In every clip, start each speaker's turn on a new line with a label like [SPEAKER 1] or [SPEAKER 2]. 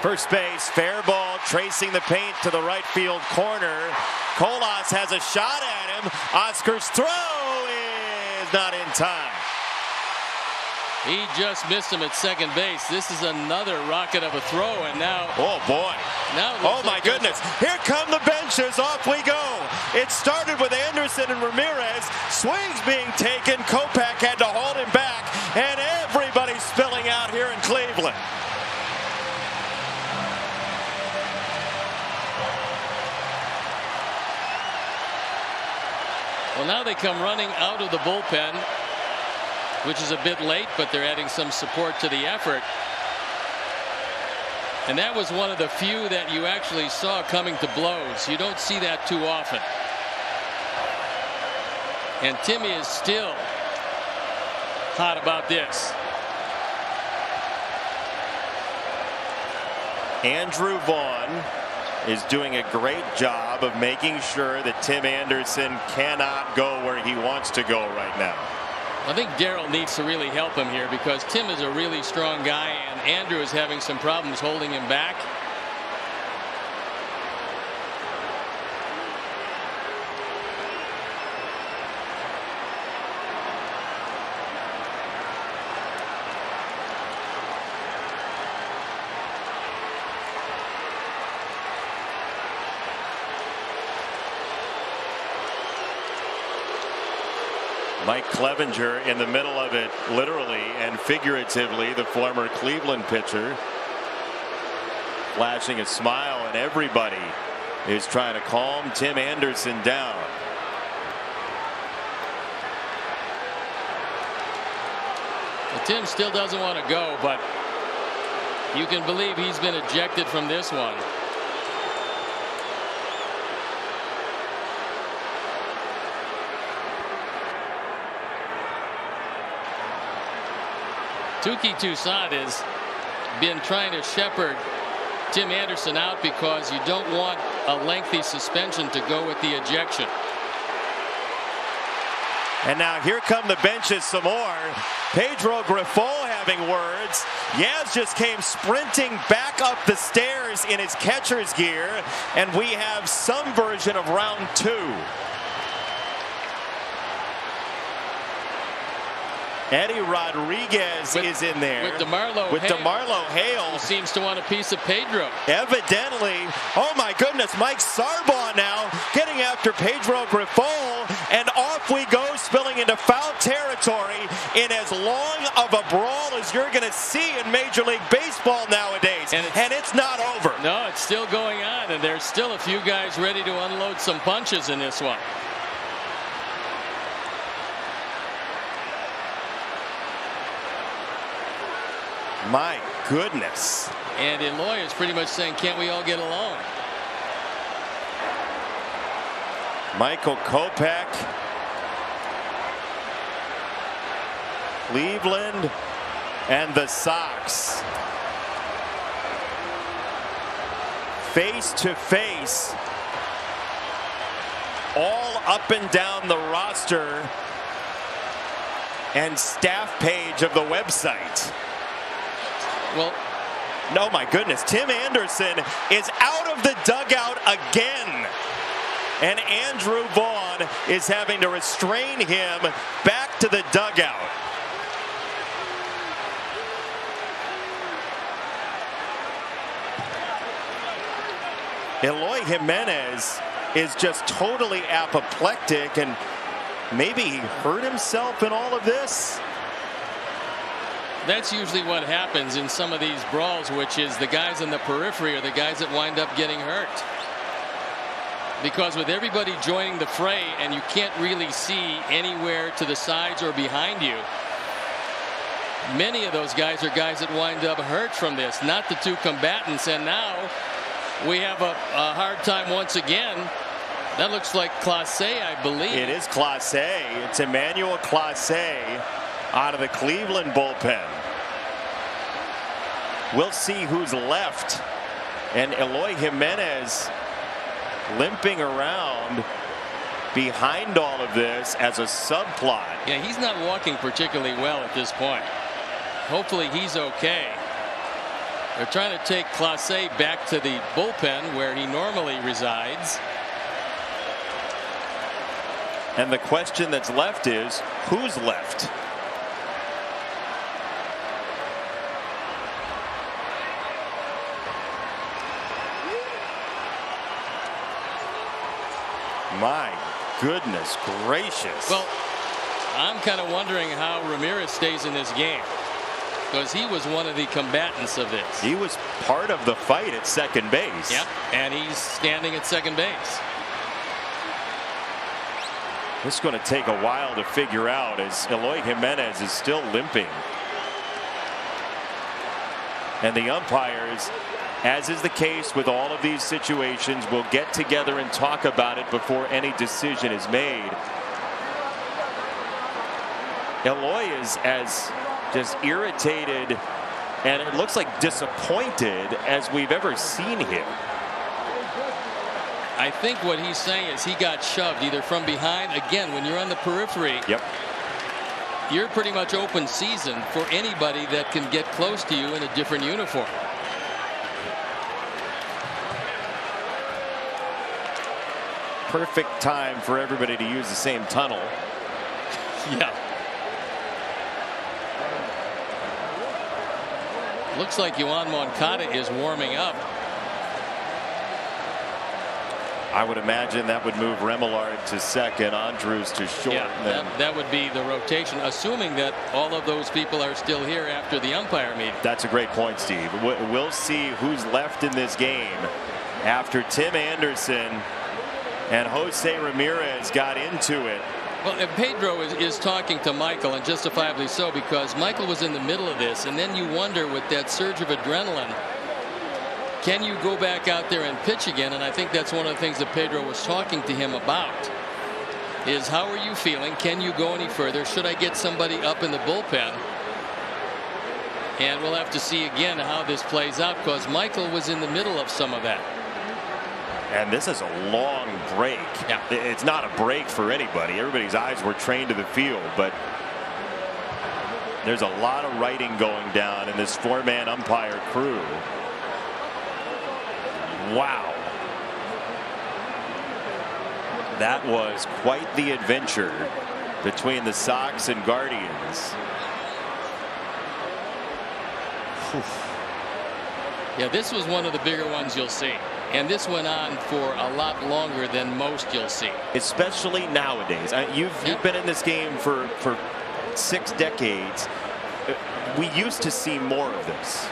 [SPEAKER 1] First base, fair ball, tracing the paint to the right field corner. Colas has a shot at him. Oscar's throw is not in time.
[SPEAKER 2] He just missed him at second base. This is another rocket of a throw, and now...
[SPEAKER 1] Oh, boy.
[SPEAKER 2] Now
[SPEAKER 1] oh, my goodness. Here come the benches. Off we go. It started with Anderson and Ramírez. Swings being taken. Kopech had to hold him back, and everybody's spilling out here in Cleveland.
[SPEAKER 2] Well, now they come running out of the bullpen, which is a bit late, but they're adding some support to the effort. And that was one of the few that you actually saw coming to blows. You don't see that too often. And Timmy is still hot about this.
[SPEAKER 1] Andrew Vaughn is doing a great job of making sure that Tim Anderson cannot go where he wants to go right now.
[SPEAKER 2] I think Darryl needs to really help him here because Tim is a really strong guy and Andrew is having some problems holding him back.
[SPEAKER 1] Mike Clevenger in the middle of it, literally and figuratively, the former Cleveland pitcher, flashing a smile, and everybody is trying to calm Tim Anderson down.
[SPEAKER 2] Well, Tim still doesn't want to go, but you can believe he's been ejected from this one. Touki Toussaint has been trying to shepherd Tim Anderson out because you don't want a lengthy suspension to go with the ejection.
[SPEAKER 1] And now here come the benches some more. Pedro Grifol having words. Yaz just came sprinting back up the stairs in his catcher's gear, and we have some version of round two. Eddie Rodriguez is in there
[SPEAKER 2] with DeMarlo
[SPEAKER 1] Hale,
[SPEAKER 2] who seems to want a piece of Pedro.
[SPEAKER 1] Evidently. Oh my goodness, Mike Sarbaugh now getting after Pedro Grifol, and off we go, spilling into foul territory in as long of a brawl as you're going to see in Major League Baseball nowadays. And it's not over.
[SPEAKER 2] No, it's still going on, and there's still a few guys ready to unload some punches in this one.
[SPEAKER 1] My goodness.
[SPEAKER 2] And Eloy is pretty much saying, can't we all get along?
[SPEAKER 1] Michael Kopech, Cleveland, and the Sox face to face, all up and down the roster and staff page of the website.
[SPEAKER 2] Well,
[SPEAKER 1] no, my goodness, Tim Anderson is out of the dugout again, and Andrew Vaughn is having to restrain him back to the dugout. Eloy Jimenez is just totally apoplectic, and maybe he hurt himself in all of this.
[SPEAKER 2] That's usually what happens in some of these brawls, which is the guys in the periphery are the guys that wind up getting hurt. Because with everybody joining the fray and you can't really see anywhere to the sides or behind you, many of those guys are guys that wind up hurt from this, not the two combatants. And now we have a hard time once again. That looks like Clase, I believe.
[SPEAKER 1] It is Clase. It's Emmanuel Clase out of the Cleveland bullpen. We'll see who's left. And Eloy Jimenez limping around behind all of this as a subplot.
[SPEAKER 2] Yeah, he's not walking particularly well at this point. Hopefully he's okay. They're trying to take Clase back to the bullpen where he normally resides.
[SPEAKER 1] And the question that's left is, who's left? My goodness gracious.
[SPEAKER 2] Well, I'm kind of wondering how Ramírez stays in this game, because he was one of the combatants of this.
[SPEAKER 1] He was part of the fight at second base.
[SPEAKER 2] Yep, and he's standing at second base.
[SPEAKER 1] This is going to take a while to figure out, as Eloy Jimenez is still limping. And the umpires, as is the case with all of these situations, will get together and talk about it before any decision is made. Eloy is as just irritated and it looks like disappointed as we've ever seen him.
[SPEAKER 2] I think what he's saying is he got shoved either from behind. Again, when you're on the periphery,
[SPEAKER 1] yep,
[SPEAKER 2] you're pretty much open season for anybody that can get close to you in a different uniform.
[SPEAKER 1] Perfect time for everybody to use the same tunnel.
[SPEAKER 2] Yeah. Looks like Yoan Moncada is warming up.
[SPEAKER 1] I would imagine that would move Remillard to second, Andrews to short.
[SPEAKER 2] Yeah, that would be the rotation, assuming that all of those people are still here after the umpire meeting.
[SPEAKER 1] That's a great point, Steve. We'll see who's left in this game after Tim Anderson and Jose Ramírez got into it.
[SPEAKER 2] Well, and Pedro is talking to Michael, and justifiably so, because Michael was in the middle of this, and then you wonder with that surge of adrenaline, can you go back out there and pitch again? And I think that's one of the things that Pedro was talking to him about, is how are you feeling? Can you go any further? Should I get somebody up in the bullpen? And we'll have to see again how this plays out, because Michael was in the middle of some of that.
[SPEAKER 1] And this is a long break.
[SPEAKER 2] Yeah.
[SPEAKER 1] It's not a break for anybody. Everybody's eyes were trained to the field, but there's a lot of writing going down in this four-man umpire crew. Wow. That was quite the adventure between the Sox and Guardians. Whew.
[SPEAKER 2] Yeah, this was one of the bigger ones you'll see. And this went on for a lot longer than most you'll see.
[SPEAKER 1] Especially nowadays. You've been in this game for 6 decades. We used to see more of this.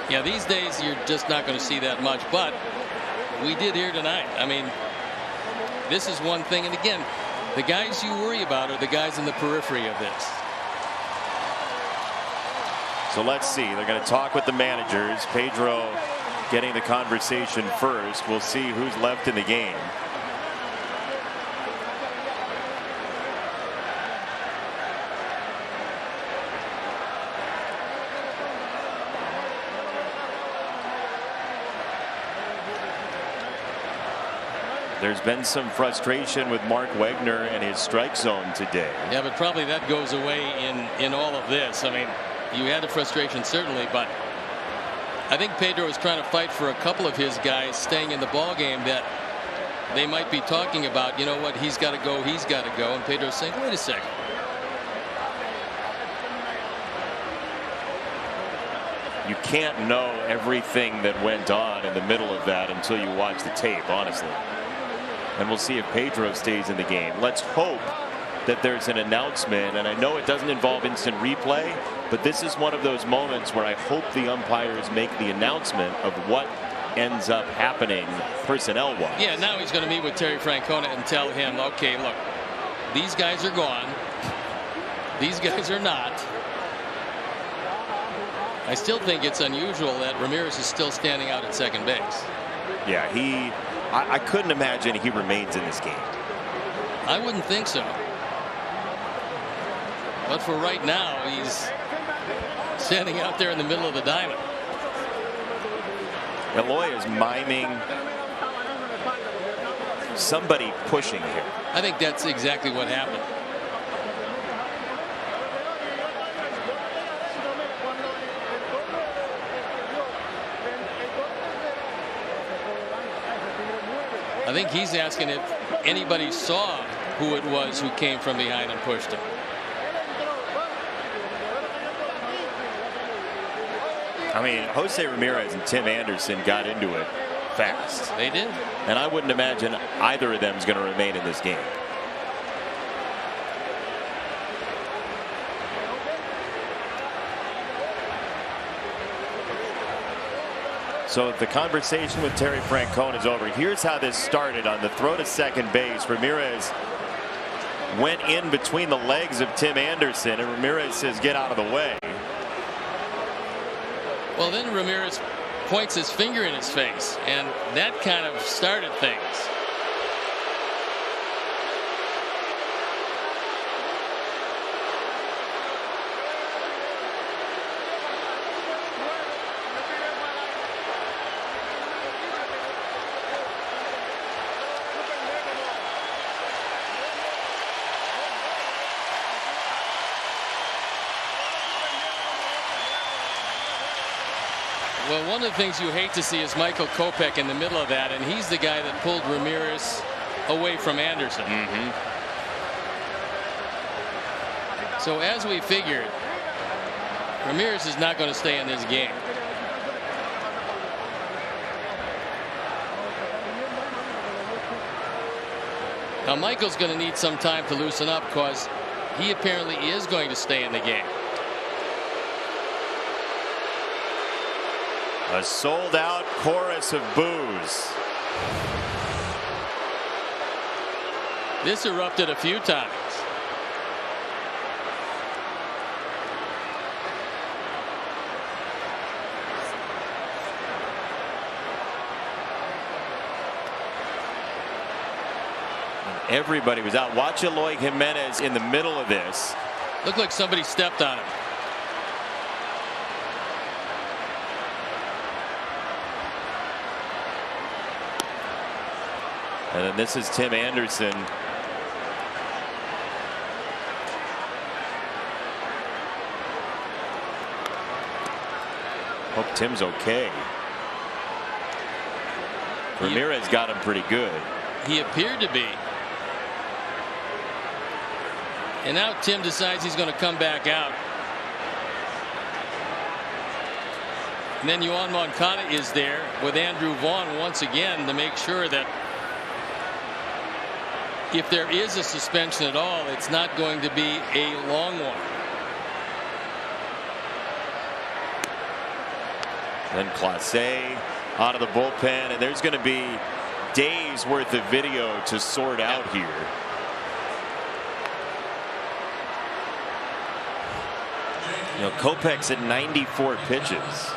[SPEAKER 2] Yeah, these days you're just not going to see that much. But we did here tonight. I mean, this is one thing. And again, the guys you worry about are the guys in the periphery of this.
[SPEAKER 1] So let's see. They're going to talk with the managers. Pedro getting the conversation first. We'll see who's left in the game. There's been some frustration with Mark Wegner and his strike zone today.
[SPEAKER 2] Yeah, but probably that goes away in all of this. I mean, you had the frustration certainly, but I think Pedro is trying to fight for a couple of his guys staying in the ball game that they might be talking about. You know what? He's got to go. He's got to go. And Pedro's saying, wait a second.
[SPEAKER 1] You can't know everything that went on in the middle of that until you watch the tape, honestly. And we'll see if Pedro stays in the game. Let's hope that there's an announcement, and I know it doesn't involve instant replay, but this is one of those moments where I hope the umpires make the announcement of what ends up happening personnel-wise.
[SPEAKER 2] Yeah, now he's going to meet with Terry Francona and tell him, okay, look, these guys are gone. These guys are not. I still think it's unusual that Ramírez is still standing out at second base.
[SPEAKER 1] Yeah, I couldn't imagine he remains in this game.
[SPEAKER 2] I wouldn't think so. But for right now, he's standing out there in the middle of the diamond.
[SPEAKER 1] Eloy is miming somebody pushing here.
[SPEAKER 2] I think that's exactly what happened. I think he's asking if anybody saw who it was who came from behind and pushed him.
[SPEAKER 1] I mean, Jose Ramírez and Tim Anderson got into it fast.
[SPEAKER 2] They did.
[SPEAKER 1] And I wouldn't imagine either of them is going to remain in this game. So the conversation with Terry Francona is over. Here's how this started on the throw to second base. Ramírez went in between the legs of Tim Anderson, and Ramírez says, "Get out of the way."
[SPEAKER 2] Well, then Ramírez points his finger in his face, and that kind of started things. Well, one of the things you hate to see is Michael Kopech in the middle of that, and he's the guy that pulled Ramírez away from Anderson. So as we figured, Ramírez is not going to stay in this game. Now Michael's going to need some time to loosen up because he apparently is going to stay in the game.
[SPEAKER 1] A sold-out chorus of boos.
[SPEAKER 2] This erupted a few times.
[SPEAKER 1] Everybody was out. Watch Eloy Jimenez in the middle of this.
[SPEAKER 2] Looked like somebody stepped on him.
[SPEAKER 1] And then this is Tim Anderson. Hope Tim's okay. Ramírez got him pretty good.
[SPEAKER 2] He appeared to be. And now Tim decides he's going to come back out. And then Yoan Moncada is there with Andrew Vaughn once again to make sure that if there is a suspension at all, it's not going to be a long one.
[SPEAKER 1] Then Clase out of the bullpen, and there's going to be days worth of video to sort out here. You know, Kopech's at 94 pitches.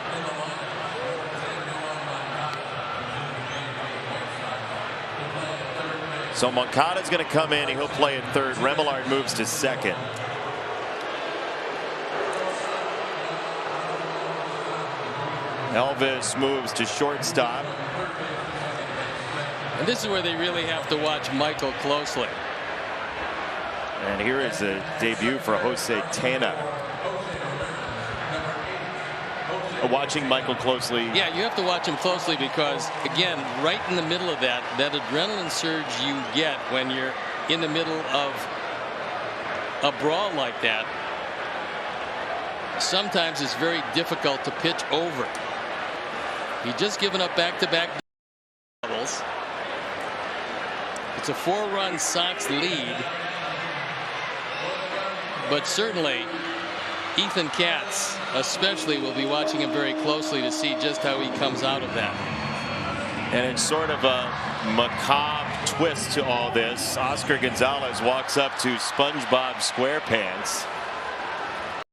[SPEAKER 1] So Moncada's going to come in and he'll play at third. Remillard moves to second. Elvis moves to shortstop.
[SPEAKER 2] And this is where they really have to watch Michael closely.
[SPEAKER 1] And here is a debut for Jose Tena. Watching Michael closely.
[SPEAKER 2] Yeah, you have to watch him closely because, again, right in the middle of that adrenaline surge you get when you're in the middle of a brawl like that, sometimes it's very difficult to pitch over. He just given up back-to-back doubles. It's a 4-run Sox lead, but certainly Ethan Katz especially will be watching him very closely to see just how he comes out of that.
[SPEAKER 1] And it's sort of a macabre twist to all this. Oscar Gonzalez walks up to SpongeBob SquarePants